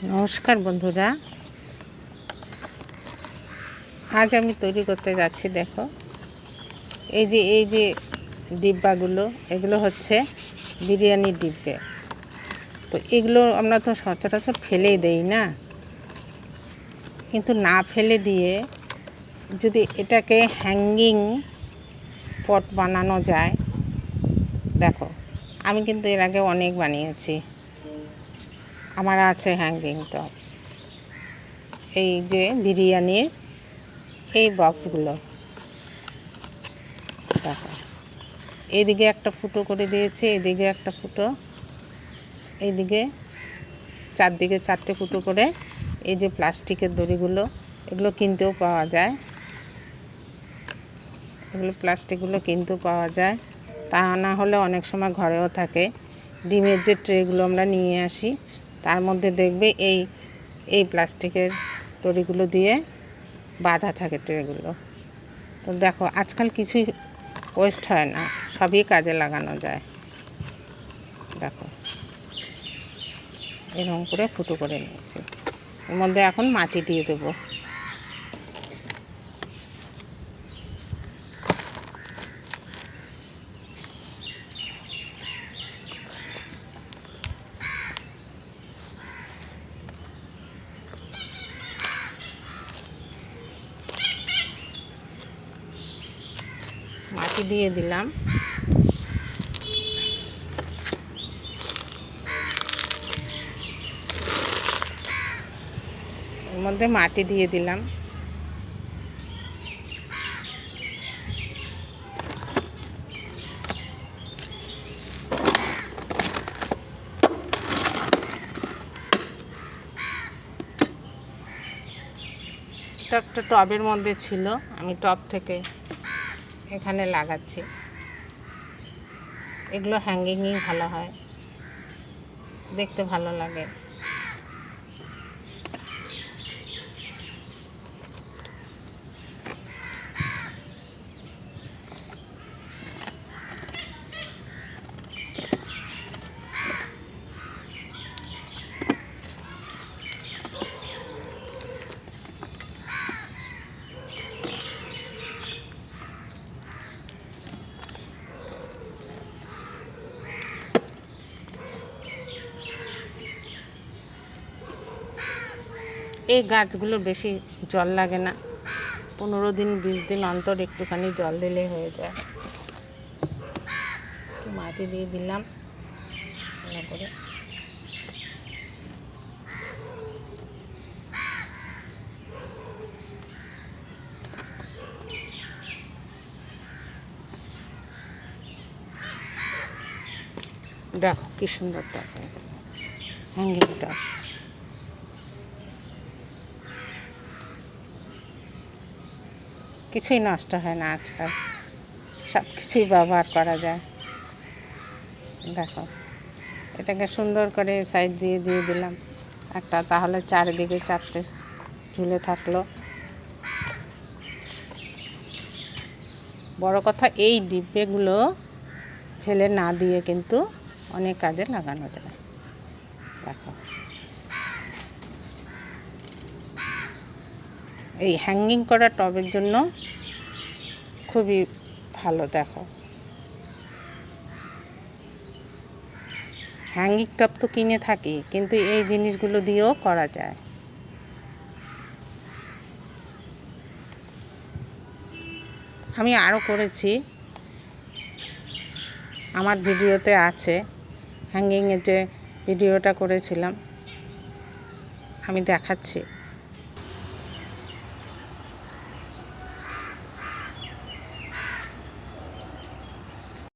নমস্কার বন্ধুরা, আজ আমি তৈরি করতে যাচ্ছি। দেখো, এই যে ডিব্বাগুলো, এগুলো হচ্ছে বিরিয়ানির ডিব্বে। তো এগুলো আমরা তো সচরাচর ফেলেই দেই না, কিন্তু না ফেলে দিয়ে যদি এটাকে হ্যাঙ্গিং পট বানানো যায়। দেখো, আমি কিন্তু এর আগে অনেক বানিয়েছি, আমার আছে হ্যাঙ্গিং টপ। এই যে বিরিয়ানির এই বক্সগুলো দেখো, এইদিকে একটা ফুটো করে দিয়েছি, এইদিকে একটা ফুটো, এইদিকে চারদিকে চারটে ফুটো করে। এই যে প্লাস্টিকের দড়িগুলো, এগুলো কিনতেও পাওয়া যায়, এগুলো প্লাস্টিকগুলো কিনতেও পাওয়া যায়। তা না হলে অনেক সময় ঘরেও থাকে। ডিমের যে ট্রেগুলো আমরা নিয়ে আসি, তার মধ্যে দেখবে এই প্লাস্টিকের দড়িগুলো দিয়ে বাঁধা থাকে ট্রেগুলো। তো দেখো, আজকাল কিছুই ওয়েস্ট হয় না, সবই কাজে লাগানো যায়। দেখো, এরকম করে ফুটো করে নিয়েছি। এর মধ্যে এখন মাটি দিয়ে দেবো। মাটি দিয়ে দিলাম। এর মধ্যে মাটি দিয়ে দিলাম। এটা একটা টবের মধ্যে ছিল, আমি টব থেকে এখানে লাগাচ্ছি। এগুলো হ্যাঙ্গিংই ভালো হয়, দেখতে ভালো লাগে। এই গাছগুলো বেশি জল লাগে না, 15 দিন 20 দিন অন্তর একটুখানি জল দিলেই হয়ে যায়। একটু মাটি দিয়ে দিলাম ভালো করে। দেখো কি সুন্দর টব, হ্যাঙ্গিং টব। কিছুই নষ্ট হয় না আজকাল, সব কিছুই ব্যবহার করা যায়। দেখো, এটাকে সুন্দর করে সাইড দিয়ে দিয়ে দিলাম একটা, তাহলে চারিদিকে চারটে ঝুলে থাকলো। বড় কথা, এই ডিব্বেগুলো ফেলে না দিয়ে কিন্তু অনেক কাজে লাগানো যায়। দেখো, এই হ্যাঙ্গিং করা টবের জন্য খুবই ভালো। দেখো, হ্যাঙ্গিং টব তো কিনে থাকি, কিন্তু এই জিনিসগুলো দিয়েও করা যায়। আমি আরও করেছি, আমার ভিডিওতে আছে, হ্যাঙ্গিংয়ের যে ভিডিওটা করেছিলাম আমি দেখাচ্ছি।